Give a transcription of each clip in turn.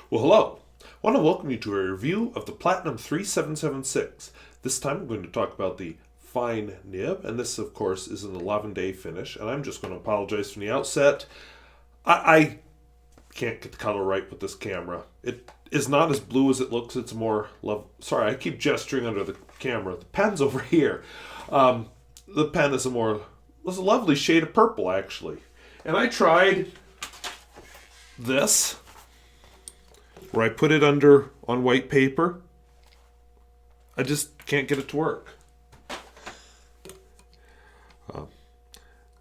Well, hello. I want to welcome you to a review of the Platinum 3776. This time I'm going to talk about the fine nib, and this, of course, is in the Lavende finish. And I'm just going to apologize from the outset. I can't get the color right with this camera. It is not as blue as it looks. It's more Sorry, I keep gesturing under the camera. The pen's over here. The pen is a lovely shade of purple, actually. And I tried this, where I put it under on white paper. I just can't get it to work.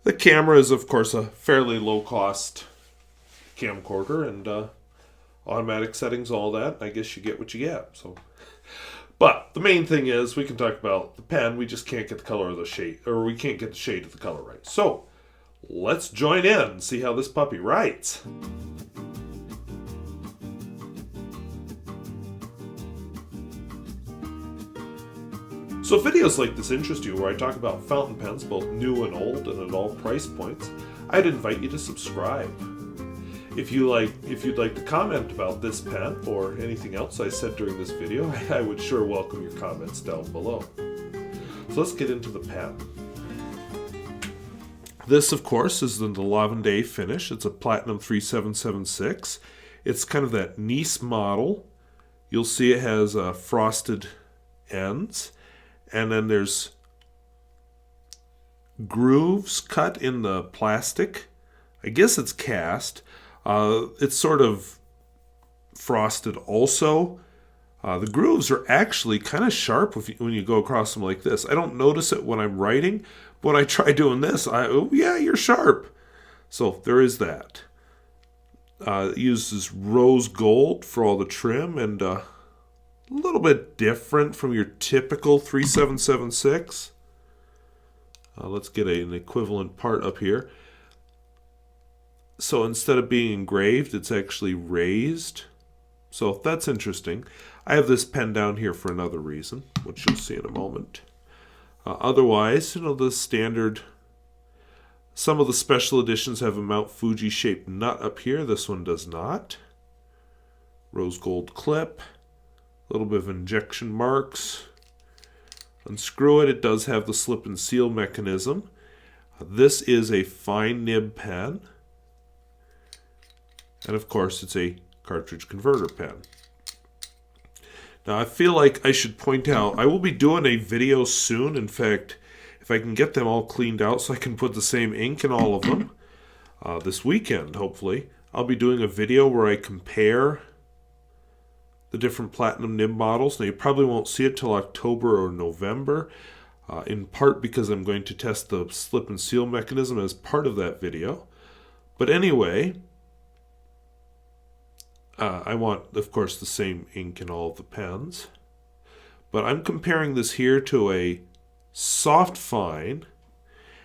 The camera is, of course, a fairly low-cost camcorder, and automatic settings, all that. I guess you get what you get. But the main thing is, we can talk about the pen. We just can't get the color of the shade, or we can't get the shade of the color right. So let's join in and see how this puppy writes. So if videos like this interest you, where I talk about fountain pens, both new and old, and at all price points, I'd invite you to subscribe. If you'd like to comment about this pen or anything else I said during this video, I would sure welcome your comments down below. So let's get into the pen. This, of course, is in the Lavende finish. It's a Platinum 3776. It's kind of that Nice model. You'll see it has frosted ends. And then there's grooves cut in the plastic. I guess it's cast. It's sort of frosted also. The grooves are actually kind of sharp when you go across them like this. I don't notice it when I'm writing. But when I try doing this, yeah, you're sharp. So there is that. It uses rose gold for all the trim, and a little bit different from your typical 3776. Let's get an equivalent part up here. So instead of being engraved, it's actually raised. So that's interesting. I have this pen down here for another reason, which you'll see in a moment. Otherwise, the standard. Some of the special editions have a Mount Fuji shaped nut up here. This one does not. Rose gold clip. A little bit of injection marks. Unscrew it. It does have the slip and seal mechanism. This is a fine nib pen. And of course, it's a cartridge converter pen. Now, I feel like I should point out, I will be doing a video soon. In fact, if I can get them all cleaned out so I can put the same ink in all of them, this weekend, hopefully, I'll be doing a video where I compare the different platinum nib models. Now, you probably won't see it till October or November, in part because I'm going to test the slip and seal mechanism as part of that video. But anyway, I want, of course, the same ink in all of the pens. But I'm comparing this here to a soft fine,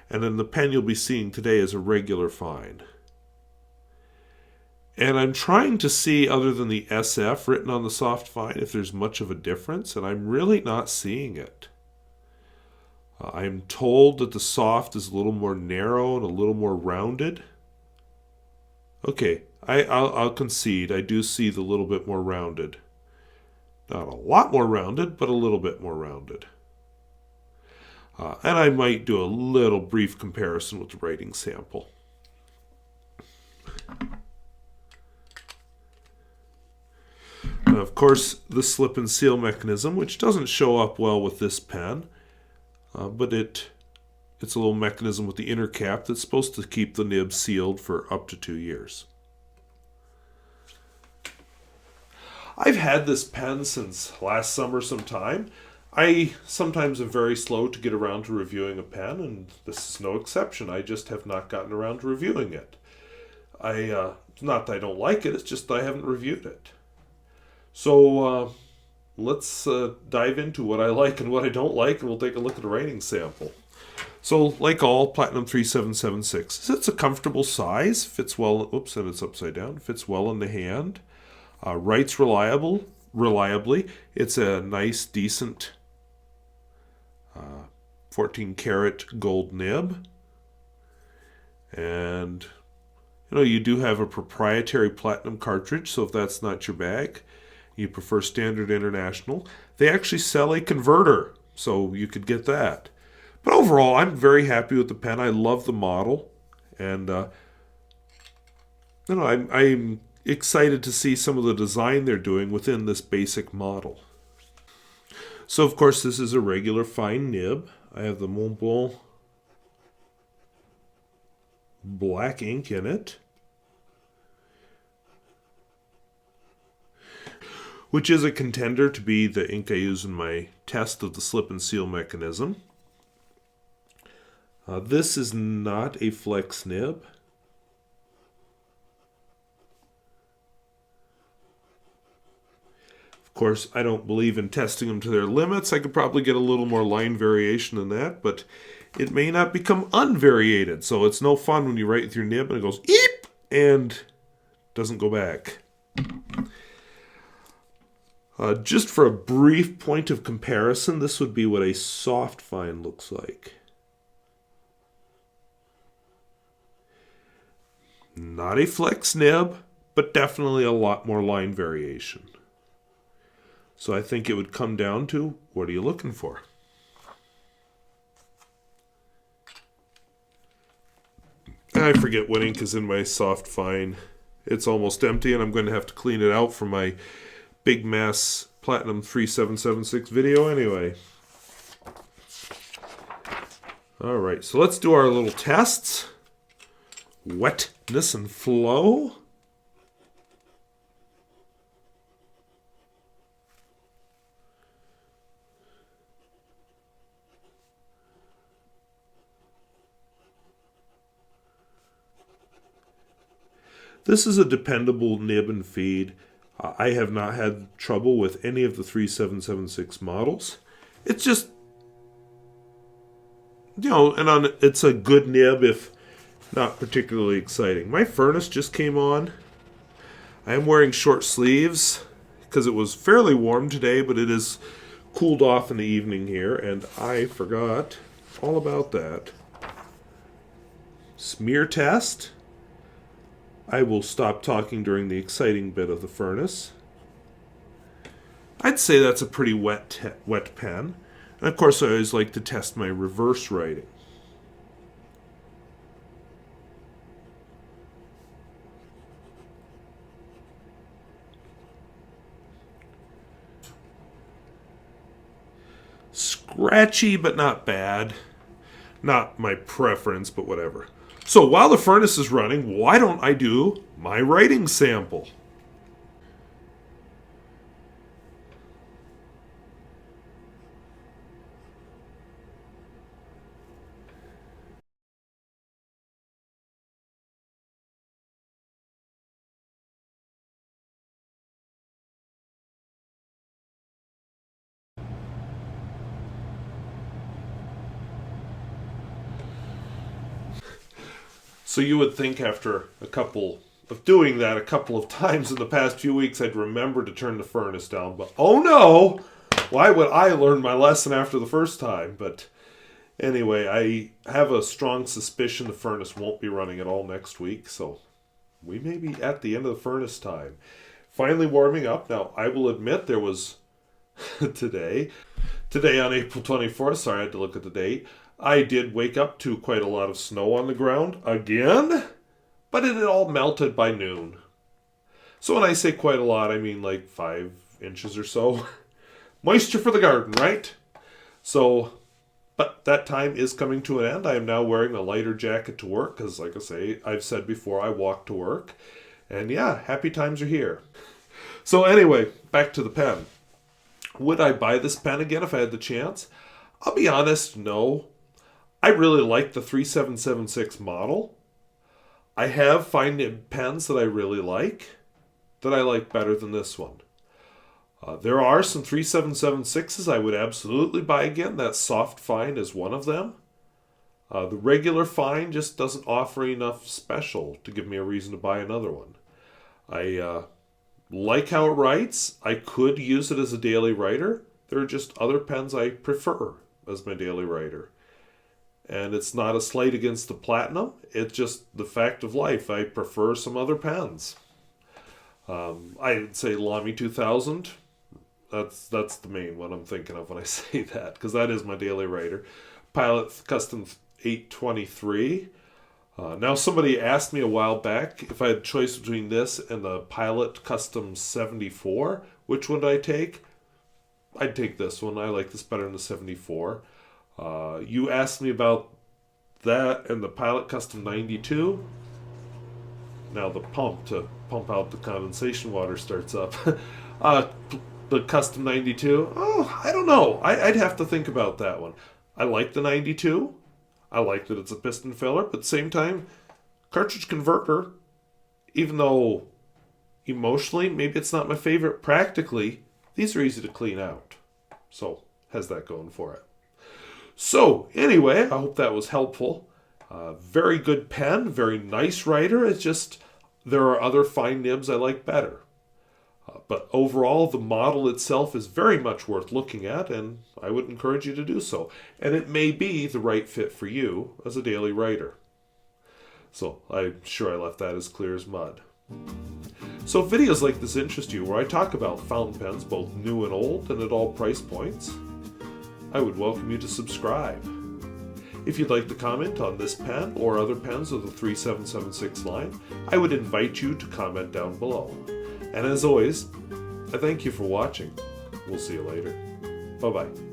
and then the pen you'll be seeing today is a regular fine. And I'm trying to see, other than the SF written on the soft fine, if there's much of a difference, and I'm really not seeing it. I'm told that the soft is a little more narrow and a little more rounded. Okay, I'll concede. I do see the little bit more rounded. Not a lot more rounded, but a little bit more rounded. And I might do a little brief comparison with the writing sample. Now, of course, the slip and seal mechanism, which doesn't show up well with this pen, but it's a little mechanism with the inner cap that's supposed to keep the nib sealed for up to 2 years. I've had this pen since last summer sometime. I sometimes am very slow to get around to reviewing a pen, and this is no exception. I just have not gotten around to reviewing it. It's not that I don't like it, it's just I haven't reviewed it. So let's dive into what I like and what I don't like, and we'll take a look at a writing sample. So, like all Platinum 3776, it's a comfortable size, fits well. Oops, and it's upside down. Fits well in the hand. Writes reliably. It's a nice, decent 14 karat gold nib, and You do have a proprietary platinum cartridge, so if that's not your bag, you prefer standard international, they actually sell a converter, so you could get that. But overall, I'm very happy with the pen. I love the model, and I'm excited to see some of the design they're doing within this basic model. So, of course, this is a regular fine nib. I have the Mont Blanc black ink in it, which is a contender to be the ink I use in my test of the slip and seal mechanism. This is not a flex nib. Of course, I don't believe in testing them to their limits. I could probably get a little more line variation than that, but it may not become unvariated. So it's no fun when you write with your nib and it goes eep and doesn't go back. Just for a brief point of comparison, this would be what a soft fine looks like. Not a flex nib, but definitely a lot more line variation. So I think it would come down to, what are you looking for? I forget what ink is in my soft fine. It's almost empty, and I'm going to have to clean it out for my Big Mass Platinum 3776 video anyway. Alright, so let's do our little tests. Wetness and flow. This is a dependable nib and feed. I have not had trouble with any of the 3776 models. It's just, it's a good nib if not particularly exciting. My furnace just came on. I am wearing short sleeves because it was fairly warm today, but it is cooled off in the evening here, and I forgot all about that. Smear test. I will stop talking during the exciting bit of the furnace. I'd say that's a pretty wet pen. And of course, I always like to test my reverse writing. Scratchy, but not bad. Not my preference, but whatever. So while the furnace is running, why don't I do my writing sample? So you would think after a couple of doing that a couple of times in the past few weeks, I'd remember to turn the furnace down. But oh no! Why would I learn my lesson after the first time? But anyway, I have a strong suspicion the furnace won't be running at all next week. So we may be at the end of the furnace time. Finally warming up. Now, I will admit there was today on April 24th, sorry I had to look at the date, I did wake up to quite a lot of snow on the ground again, but it had all melted by noon. So when I say quite a lot, I mean like 5 inches or so. Moisture for the garden, right? So, but that time is coming to an end. I am now wearing a lighter jacket to work because, like I say, I've said before, I walk to work. And yeah, happy times are here. So anyway, back to the pen. Would I buy this pen again if I had the chance? I'll be honest, no. I really like the 3776 model. I have fine nib pens that I really like, that I like better than this one. There are some 3776s I would absolutely buy again. That soft fine is one of them. The regular fine just doesn't offer enough special to give me a reason to buy another one. I like how it writes. I could use it as a daily writer. There are just other pens I prefer as my daily writer. And it's not a slight against the Platinum. It's just the fact of life. I prefer some other pens. I'd say Lamy 2000. That's the main one I'm thinking of when I say that, because that is my daily writer. Pilot Custom 823. Now somebody asked me a while back if I had a choice between this and the Pilot Custom 74. Which one do I take? I'd take this one. I like this better than the 74. You asked me about that and the Pilot Custom 92. Now the pump to pump out the condensation water starts up. The Custom 92. Oh, I don't know. I'd have to think about that one. I like the 92. I like that it's a piston filler, but at the same time, cartridge converter, even though emotionally maybe it's not my favorite, practically, these are easy to clean out. So, has that going for it. So, anyway, I hope that was helpful. Very good pen, very nice writer. It's just there are other fine nibs I like better. But overall, the model itself is very much worth looking at, and I would encourage you to do so. And it may be the right fit for you as a daily writer. So I'm sure I left that as clear as mud. So if videos like this interest you, where I talk about fountain pens, both new and old, and at all price points, I would welcome you to subscribe. If you'd like to comment on this pen or other pens of the 3776 line, I would invite you to comment down below. And as always, I thank you for watching. We'll see you later. Bye-bye.